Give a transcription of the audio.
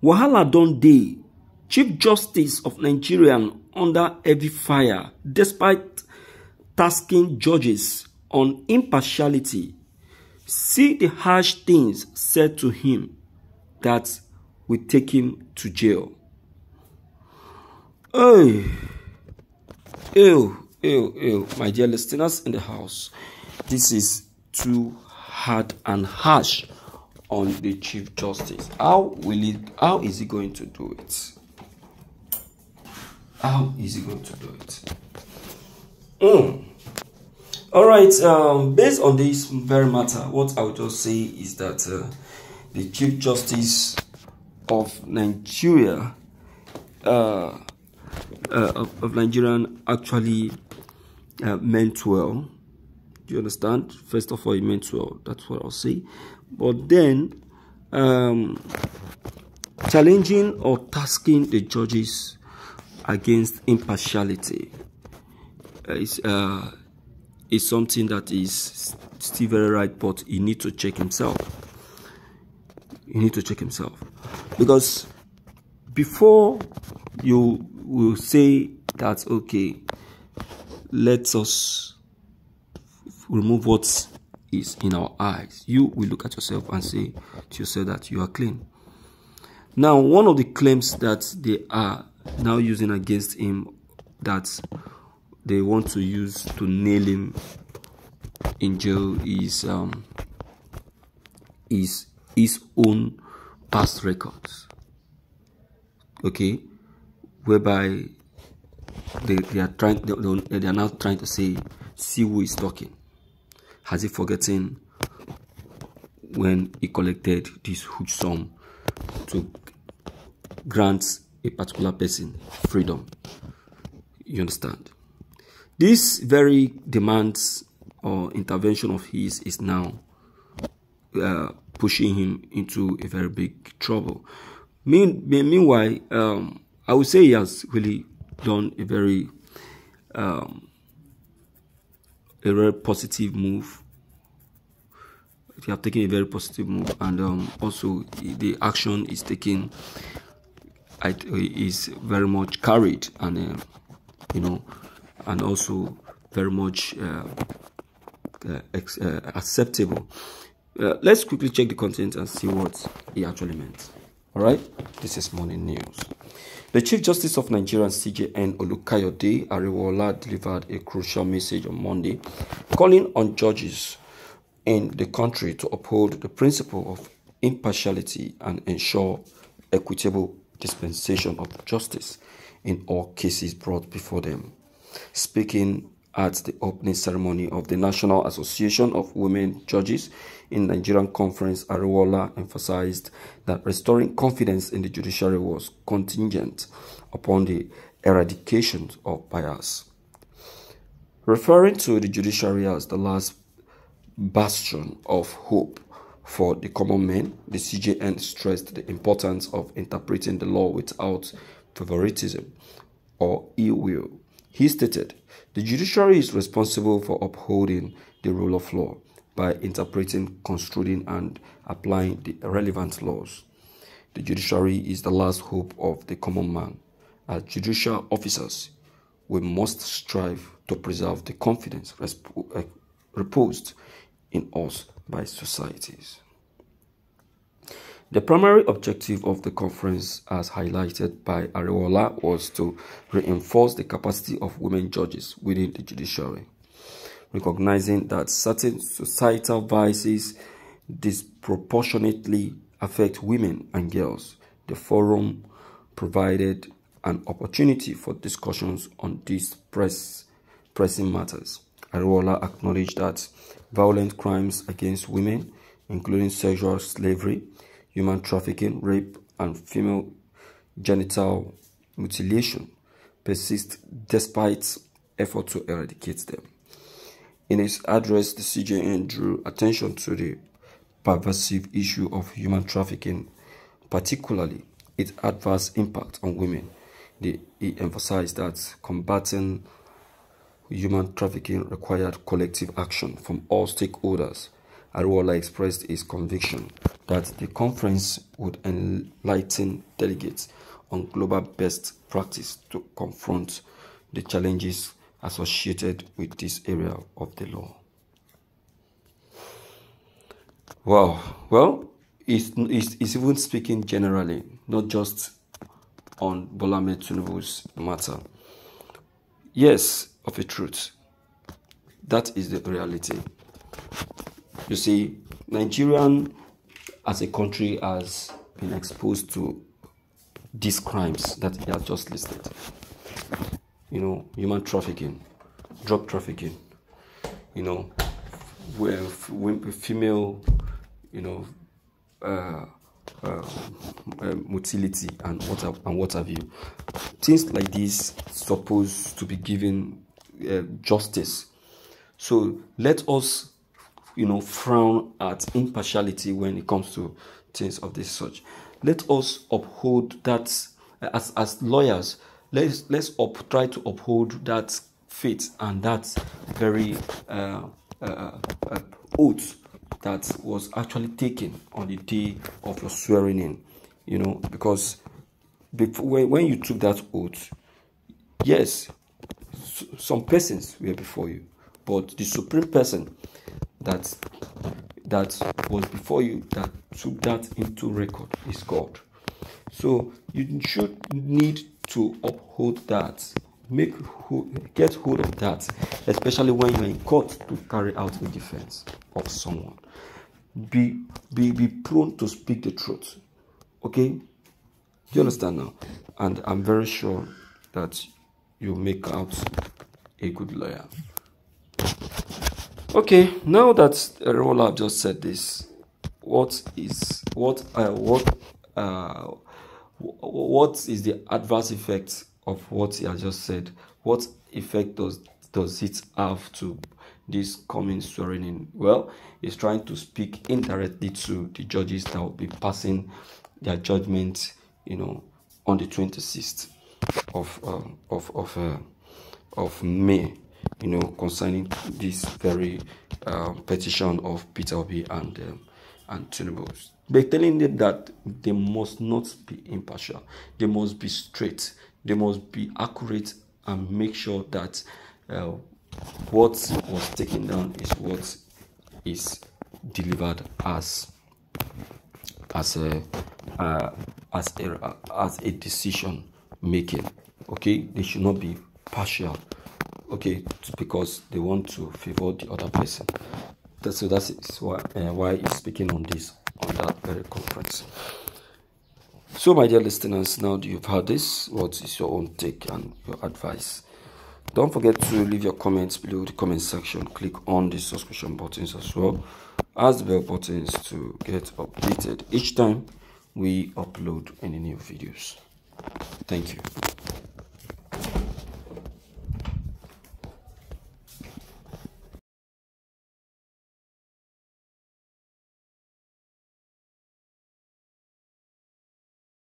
Wahala don dey. Chief Justice of Nigeria under heavy fire despite tasking judges on impartiality. See the harsh things said to him that will take him to jail. Hey, ew, my dear listeners in the house. This is too hard and harsh on the Chief Justice. How is he going to do it? How is he going to do it? All right, based on this very matter, what I would just say is that the Chief Justice of Nigeria of Nigerian actually meant well. Do you understand? First of all, he meant well. That's what I'll say. But then, challenging or tasking the judges against impartiality is something that is still very right, but he needs to check himself. You need to check himself, because before you will say that, okay, let us remove what is in our eyes, you will look at yourself and say to yourself that you are clean. Now, one of the claims that they are now using against him, that they want to use to nail him in jail, is his own past records. Okay, whereby they are now trying to say, see who is talking. Has he forgotten when he collected this huge sum to grant a particular person freedom? You understand? This very demands or intervention of his is now pushing him into a very big trouble. Meanwhile, I would say he has really done a very positive move. They have taken a very positive move, and also the action is taken is very much carried, and and also very much acceptable. Let's quickly check the content and see what he actually meant. All right, this is morning news. The Chief Justice of Nigeria, CJN Olukayode Ariwola, delivered a crucial message on Monday, calling on judges in the country to uphold the principle of impartiality and ensure equitable dispensation of justice in all cases brought before them. Speaking at the opening ceremony of the National Association of Women Judges in Nigerian Conference, Ariwola emphasized that restoring confidence in the judiciary was contingent upon the eradication of bias. Referring to the judiciary as the last bastion of hope for the common man, the CJN stressed the importance of interpreting the law without favoritism or ill will. He stated, the judiciary is responsible for upholding the rule of law by interpreting, construing, and applying the relevant laws. The judiciary is the last hope of the common man. As judicial officers, we must strive to preserve the confidence reposed in us by societies. The primary objective of the conference, as highlighted by Ariwola, was to reinforce the capacity of women judges within the judiciary. Recognizing that certain societal vices disproportionately affect women and girls, the forum provided an opportunity for discussions on these pressing matters. Ariwola acknowledged that violent crimes against women, including sexual slavery, human trafficking, rape, and female genital mutilation, persist despite effort to eradicate them. In his address, the CJN drew attention to the pervasive issue of human trafficking, particularly its adverse impact on women. He emphasized that combating human trafficking required collective action from all stakeholders Wähällä expressed his conviction that the conference would enlighten delegates on global best practice to confront the challenges associated with this area of the law. Wow. Well, he's even speaking generally, not just on Bola Ahmed Tinubu's matter. Yes, of a truth, that is the reality. You see, Nigerian as a country has been exposed to these crimes that he has just listed. You know, human trafficking, drug trafficking, you know, female, you know, motility and what have you. Things like this supposed to be given justice. So let us, you know, frown at impartiality when it comes to things of this such. Let us uphold that as lawyers. Let's try to uphold that faith and that very oath that was actually taken on the day of your swearing in. You know, because when you took that oath, yes, some persons were before you, but the supreme person that was before you, that took that into record, is God. So you should need to uphold that, get hold of that, especially when you're in court to carry out a defense of someone. Be prone to speak the truth. Okay? Do you understand now? And I'm very sure that you make out a good lawyer. Okay, now that Wähällä have just said this, what is the adverse effect of what he has just said? What effect does it have to this coming swearing in? Well, he's trying to speak indirectly to the judges that will be passing their judgment, you know, on the 26th of May, you know, concerning this very petition of Peter Obi and Tinubu. They're telling them that they must not be impartial. They must be straight. They must be accurate and make sure that what was taken down is what is delivered as a decision making. Okay, they should not be partial. Okay, because they want to favor the other person. So that's why he's speaking on that very conference. So, my dear listeners, now that you've heard this, what is your own take and your advice? Don't forget to leave your comments below the comment section. Click on the subscription buttons as well as the bell buttons to get updated each time we upload any new videos. Thank you.